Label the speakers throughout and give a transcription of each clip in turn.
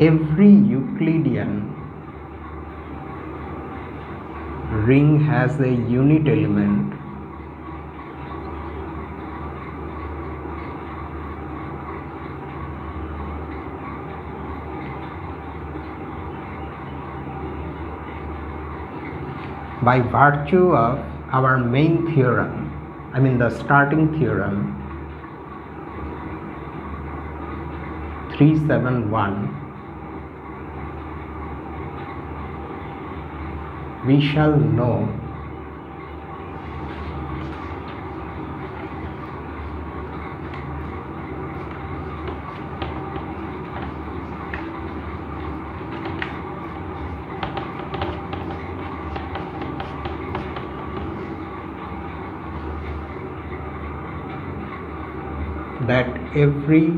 Speaker 1: Every Euclidean ring has a unit element by virtue of our main theorem, the starting theorem 371, we shall know that every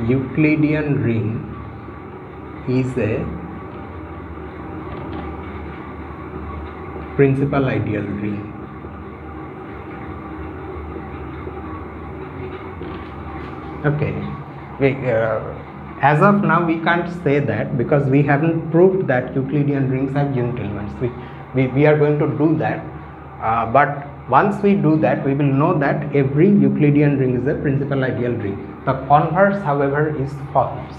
Speaker 1: Euclidean ring is a principal ideal ring. Okay, as of now we can't say that because we haven't proved that Euclidean rings have unit elements. We are going to do that, but once we do that, we will know that every Euclidean ring is a principal ideal ring. The converse, however, is false.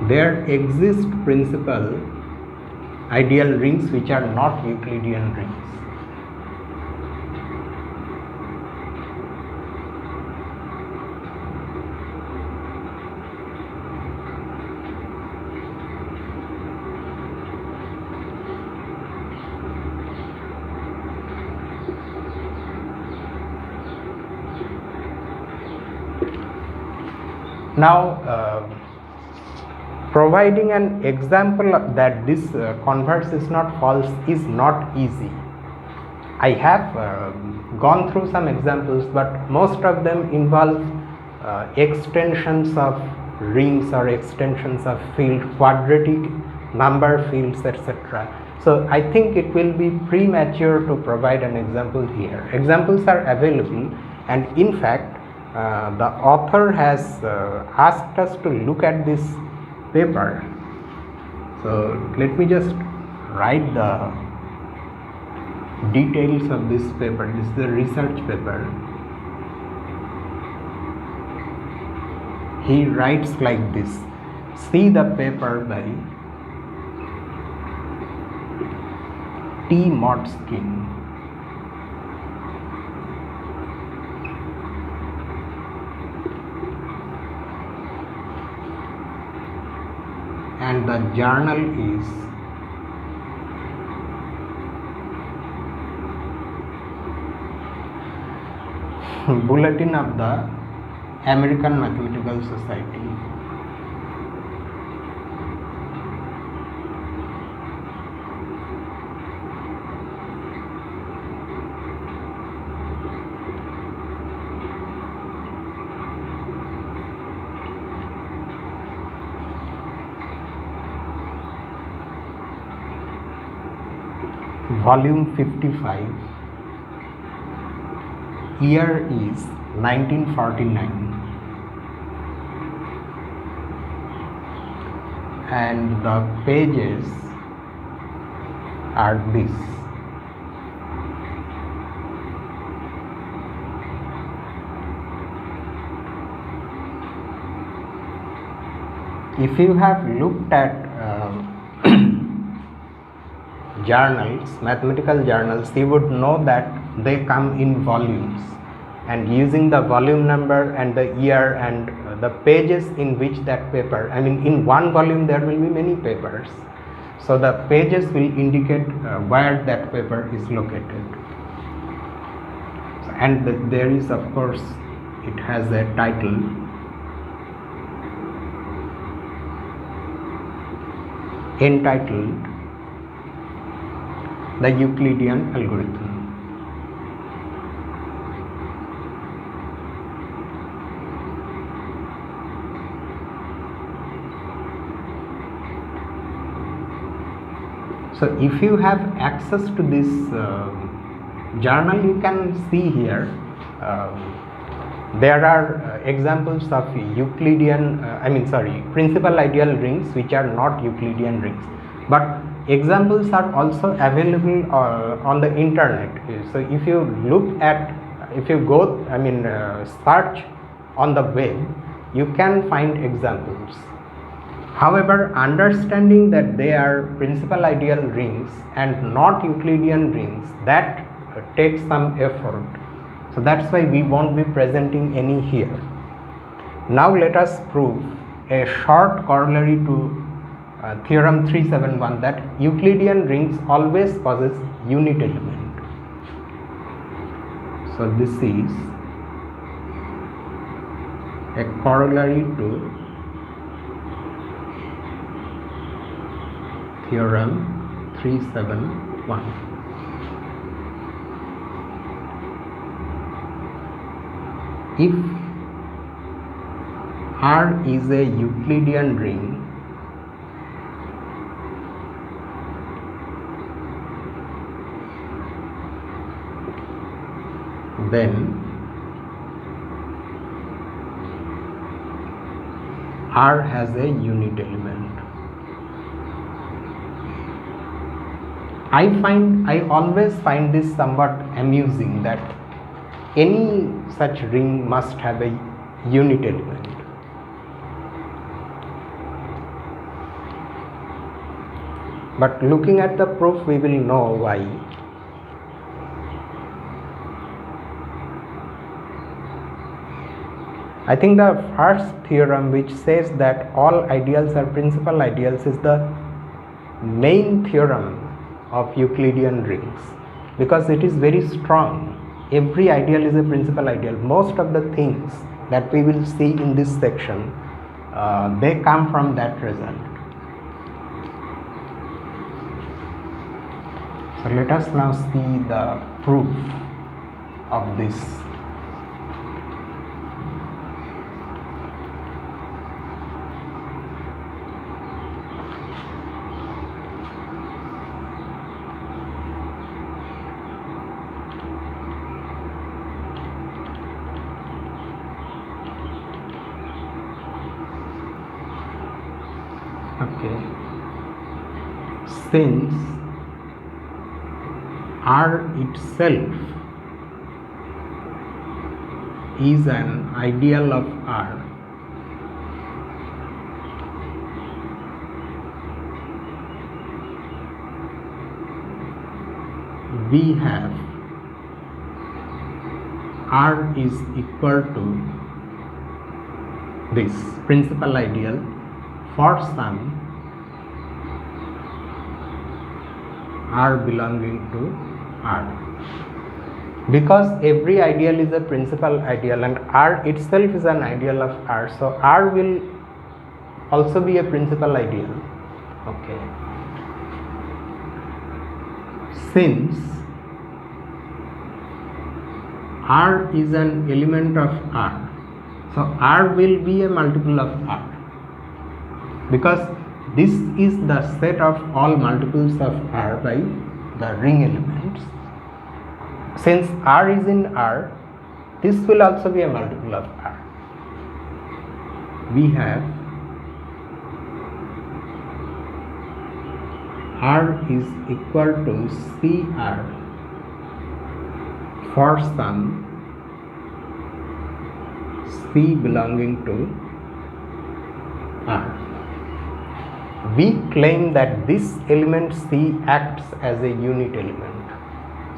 Speaker 1: There exist principal ideal rings which are not Euclidean rings. Now, providing an example that this converse is not false is not easy. I have gone through some examples, but most of them involve extensions of rings or extensions of field, quadratic number fields, etc. So I think it will be premature to provide an example here. Examples are available, and in fact the author has asked us to look at this paper. So let me just write the details of this paper. This is the research paper. He writes like this: see the paper by T. Motzkin. And the journal is Bulletin of the American Mathematical Society. Volume 55, year is 1949, and the pages are this. If you have looked at journals, mathematical journals, you would know that they come in volumes, and using the volume number and the year and the pages in which that paper, in one volume there will be many papers, so the pages will indicate where that paper is located. And there is, of course, it has a title. Entitled the Euclidean algorithm. So if you have access to this journal, you can see here there are examples of Euclidean, principal ideal rings which are not Euclidean rings, but examples are also available on the internet. So if you look at, if you go, search on the web, you can find examples. However, understanding that they are principal ideal rings and not Euclidean rings, that takes some effort. So that's why we won't be presenting any here. Now let us prove a short corollary to theorem 371, that Euclidean rings always possess unit element. So this is a corollary to theorem 371. If R is a Euclidean ring, then R has a unit element. I always find this somewhat amusing, that any such ring must have a unit element. But looking at the proof, we will know why. I think the first theorem, which says that all ideals are principal ideals, is the main theorem of Euclidean rings, because it is very strong. Every ideal is a principal ideal. Most of the things that we will see in this section, they come from that result. So let us now see the proof of this. Okay, since R itself is an ideal of R, we have R is equal to this principal ideal for some R belonging to R. Because every ideal is a principal ideal and R itself is an ideal of R, so R will also be a principal ideal. Okay. Since R is an element of R, so R will be a multiple of R, because this is the set of all multiples of R by the ring elements. Since R is in R, this will also be a multiple of R. We have R is equal to CR for some C belonging to R. We claim that this element C acts as a unit element.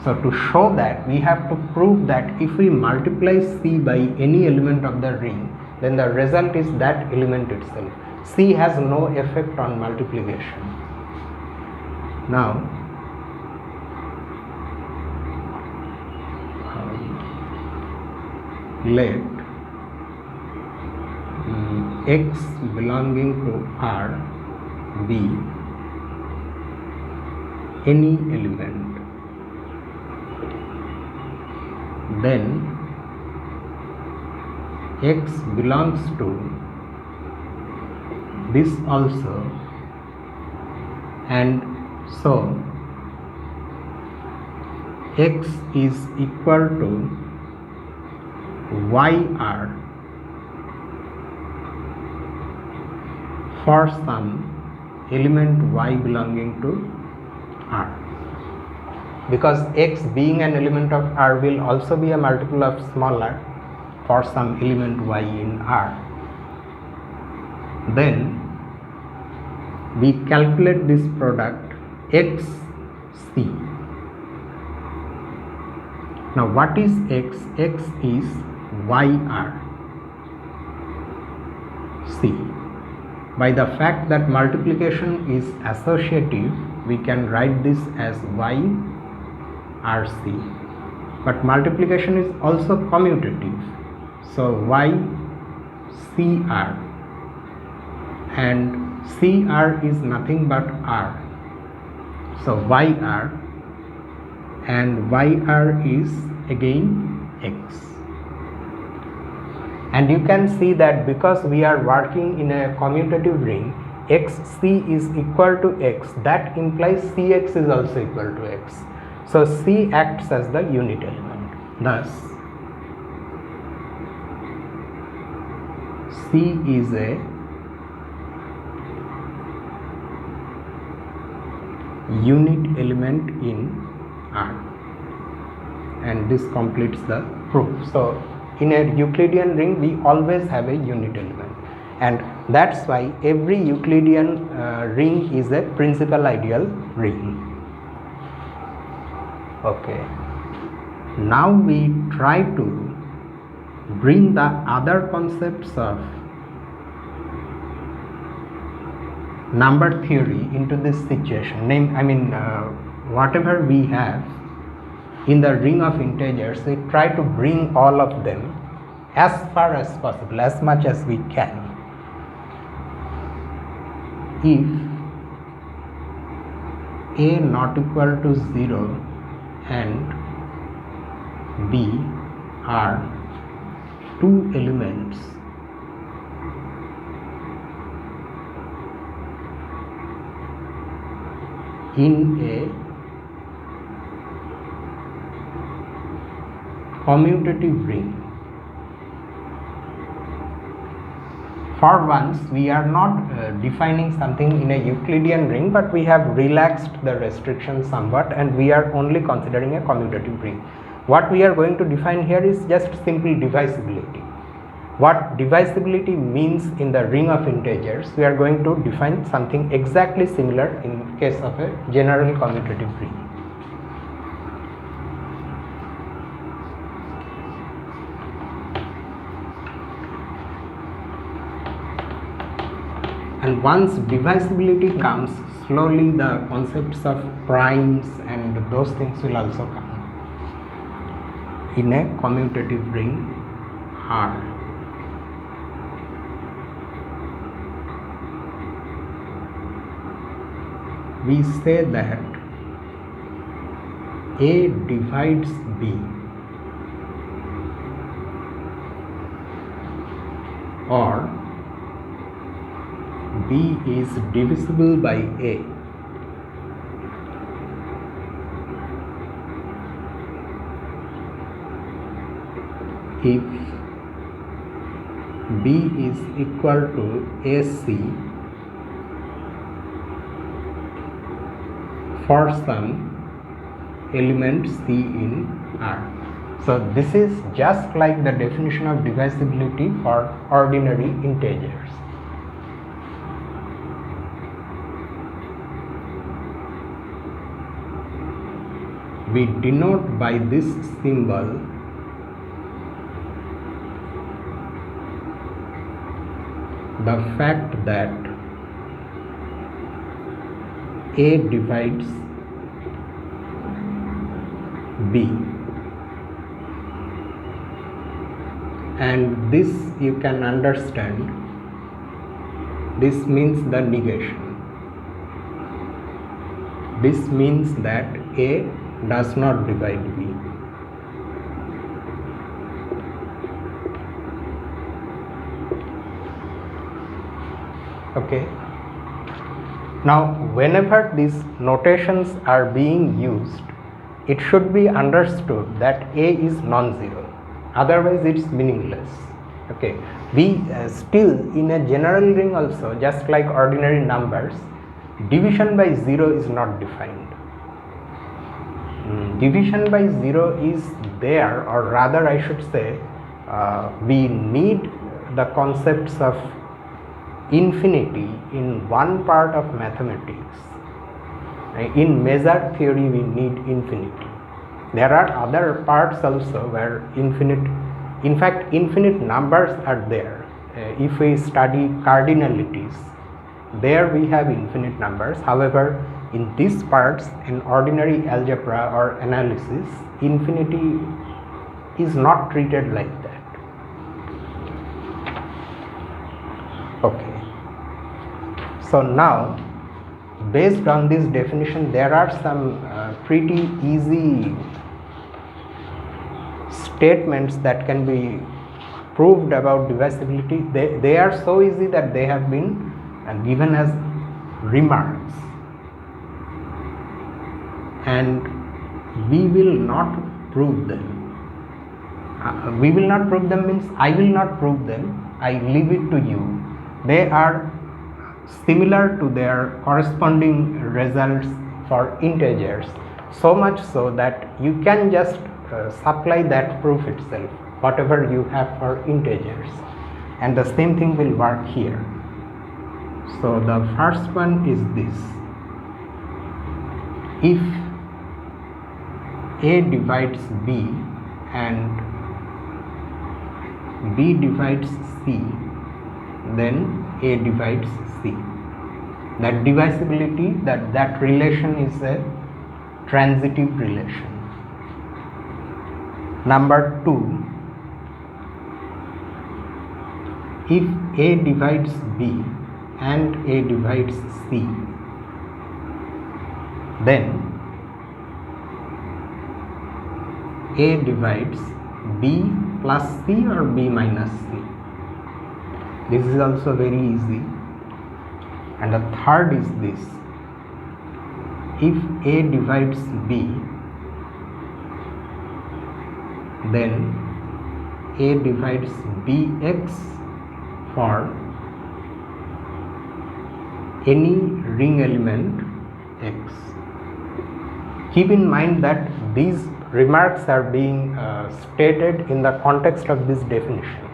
Speaker 1: So to show that, we have to prove that if we multiply C by any element of the ring, then the result is that element itself. C has no effect on multiplication. Now, let X belonging to R be any element. then x belongs to this also, and so x is equal to yr for some element y belonging to R. Because x being an element of R will also be a multiple of small r for some element y in R. Then we calculate this product xc. Now what is x? X is yr c. By the fact that multiplication is associative, we can write this as y rc, but multiplication is also commutative, so y cr, and cr is nothing but r, so yr, and yr is again x. And you can see that because we are working in a commutative ring, xc is equal to x, that implies cx is also equal to x. So c acts as the unit element. Thus c is a unit element in R, and this completes the proof. So in a Euclidean ring we always have a unit element, and that's why every Euclidean ring is a principal ideal ring. Okay, now we try to bring the other concepts of number theory into this situation. Whatever we have in the ring of integers, we try to bring all of them as far as possible, as much as we can. If a not equal to 0 and b are two elements in a commutative ring, for once we are not defining something in a Euclidean ring, but we have relaxed the restriction somewhat and we are only considering a commutative ring. What we are going to define here is just simple divisibility. What divisibility means in the ring of integers, we are going to define something exactly similar in case of a general commutative ring. And once divisibility comes, slowly the concepts of primes and those things will also come in a commutative ring R. We say that A divides B, or B is divisible by A if B is equal to AC for some element C in R. So this is just like the definition of divisibility for ordinary integers. We denote by this symbol the fact that A divides B, and this you can understand, this means the negation. This means that A does not divide B. Okay. Now, whenever these notations are being used, it should be understood that A is non-zero, otherwise it's meaningless. Okay, we still in a general ring also, just like ordinary numbers, division by 0 is not defined. Division by 0 is there, or rather I should say, we need the concepts of infinity in one part of mathematics. In measure theory we need infinity. There are other parts also where in fact infinite numbers are there. If we study cardinalities, there we have infinite numbers. However, in these parts, in ordinary algebra or analysis, infinity is not treated like that. Okay. So now, based on this definition, there are some pretty easy statements that can be proved about divisibility. They are so easy that they have been given as remarks, and we will not prove them. We will not prove them means I will not prove them, I leave it to you. They are similar to their corresponding results for integers, so much so that you can just supply that proof itself, whatever you have for integers, and the same thing will work here. So the first one is this: if A divides B and B divides C, then A divides C. That divisibility, that relation is a transitive relation. Number 2, if A divides B and A divides C, then A divides B plus C or B minus C. This is also very easy. And the third is this: if A divides B, then A divides Bx for any ring element X. Keep in mind that these remarks are being stated in the context of this definition.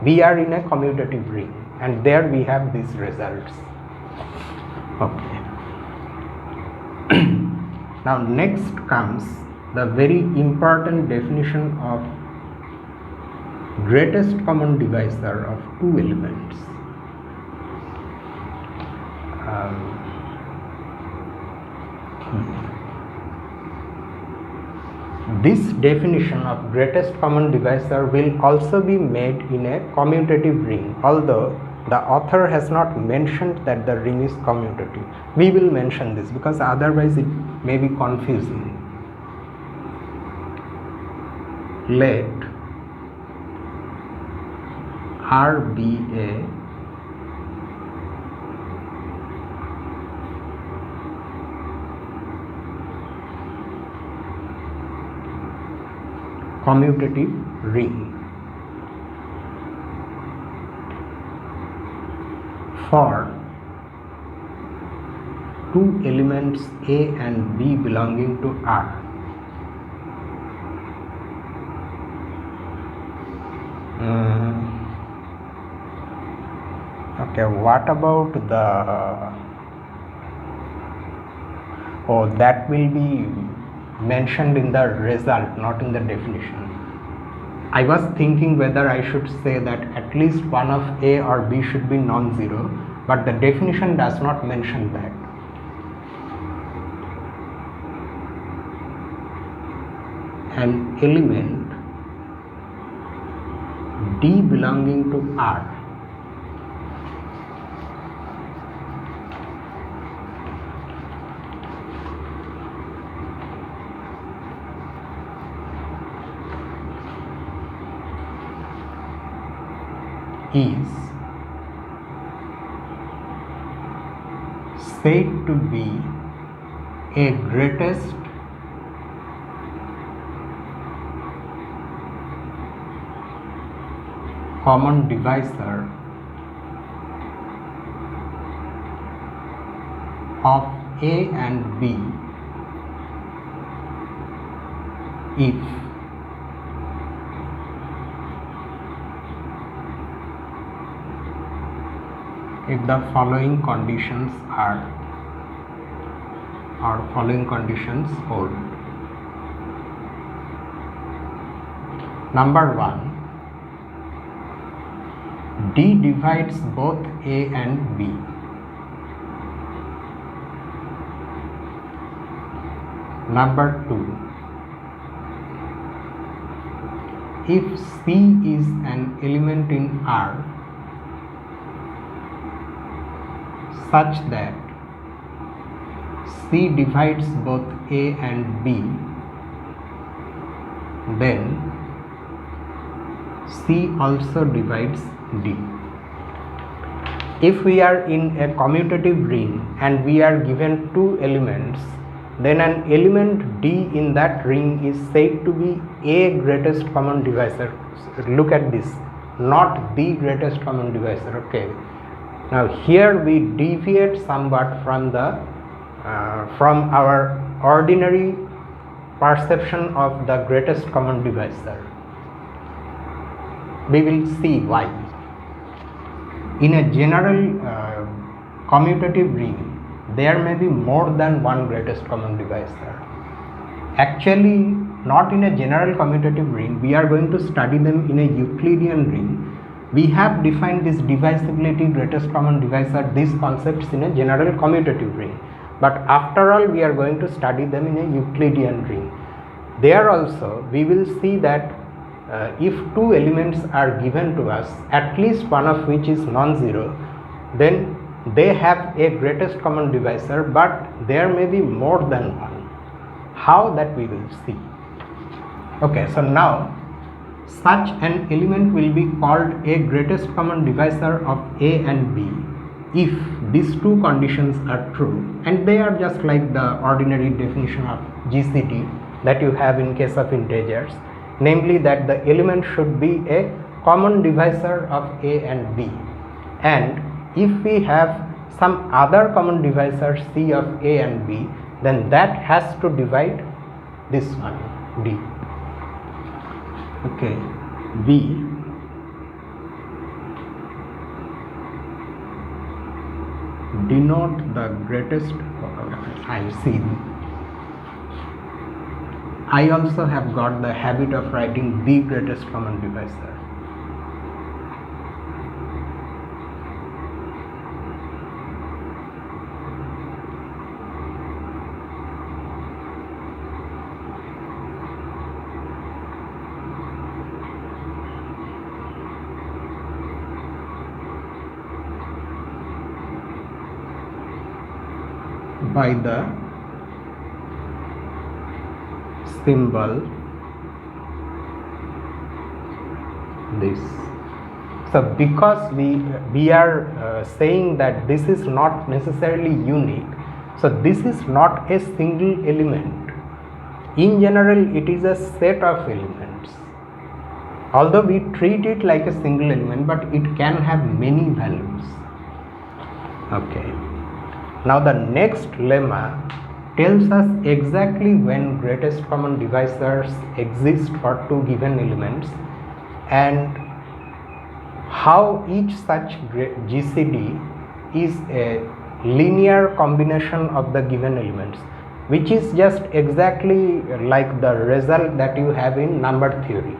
Speaker 1: We are in a commutative ring, and there we have these results. Okay. Now next comes the very important definition of greatest common divisor of two elements. This definition of greatest common divisor will also be made in a commutative ring, although the author has not mentioned that the ring is commutative. We will mention this because otherwise it may be confusing. Let R be a commutative ring for two elements A and B belonging to R. Okay, what about the that will be mentioned in the result, not in the definition. I was thinking whether I should say that at least one of A or B should be non-zero, but the definition does not mention that. An element D belonging to R is said to be a greatest common divisor of A and B if the following conditions hold. Number 1, D divides both A and B. Number 2, if C is an element in R such that C divides both A and B, then C also divides D. If we are in a commutative ring and we are given two elements, then an element D in that ring is said to be a greatest common divisor. Look at this, not the greatest common divisor. Okay. Now here we deviate somewhat from our ordinary perception of the greatest common divisor. We will see why. In a general commutative ring, there may be more than one greatest common divisor. Actually, not in a general commutative ring, we are going to study them in a Euclidean ring. We have defined this divisibility, greatest common divisor, these concepts in a general commutative ring. But after all, we are going to study them in a Euclidean ring. There also, we will see that if two elements are given to us, at least one of which is non-zero, then they have a greatest common divisor, but there may be more than one. How, that we will see. Okay, so now such an element will be called a greatest common divisor of A and B if these two conditions are true, and they are just like the ordinary definition of GCD that you have in case of integers, namely that the element should be a common divisor of A and B, and if we have some other common divisor C of A and B, then that has to divide this one, D. Okay, B denote the greatest, I see. I also have got the habit of writing the greatest common divisor. By the symbol this. So because we are saying that this is not necessarily unique, so this is not a single element. In general, it is a set of elements. Although we treat it like a single element, but it can have many values. Okay. Now the next lemma tells us exactly when greatest common divisors exist for two given elements and how each such GCD is a linear combination of the given elements, which is just exactly like the result that you have in number theory.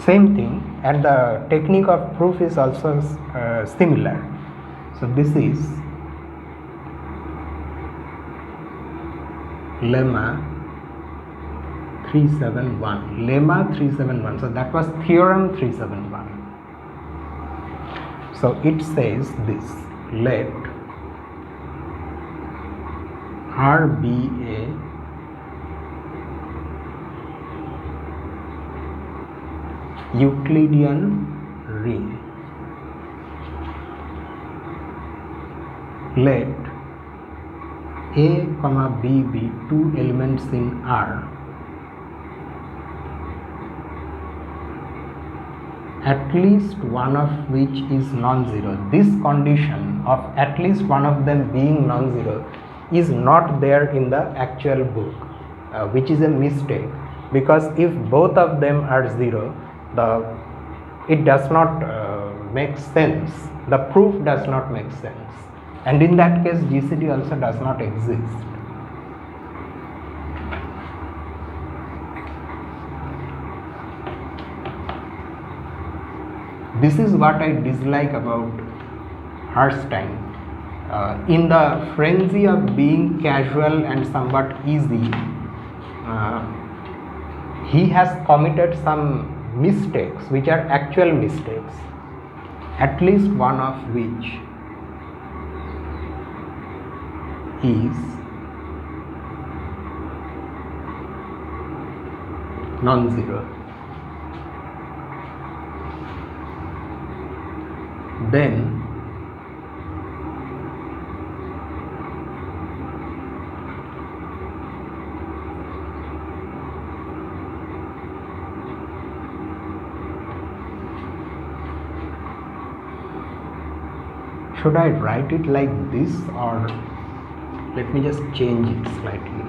Speaker 1: Same thing, and the technique of proof is also similar. So this is lemma 371. So that was theorem 371. So it says this: let R be a Euclidean ring let A, B be two elements in R at least one of which is non-zero. This condition of at least one of them being non-zero is not there in the actual book, which is a mistake, because if both of them are zero, it does not make sense. The proof does not make sense, and in that case GCD also does not exist. This is what I dislike about Herstein. In the frenzy of being casual and somewhat easy, he has committed some mistakes which are actual mistakes, at least one of which is non-zero. Then should I write it like this, or let me just change it slightly.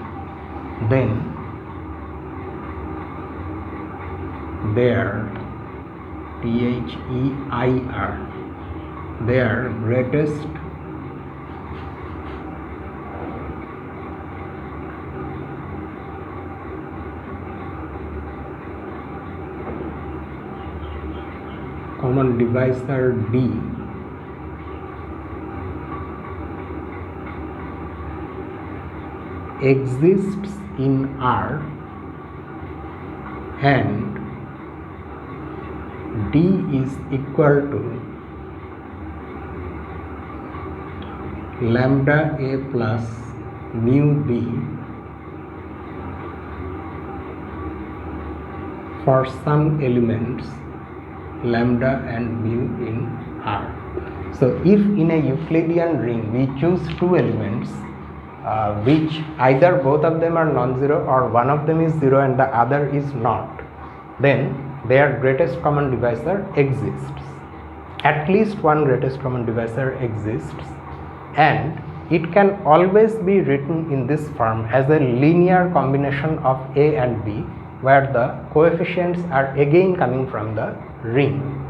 Speaker 1: Then their THEIR, their greatest common divisor D exists in R, and D is equal to lambda A plus mu B for some elements lambda and mu in R. So if in a Euclidean ring we choose two elements which either both of them are non-zero or one of them is zero and the other is not, then their greatest common divisor exists. At least one greatest common divisor exists, and it can always be written in this form as a linear combination of A and B, where the coefficients are again coming from the ring.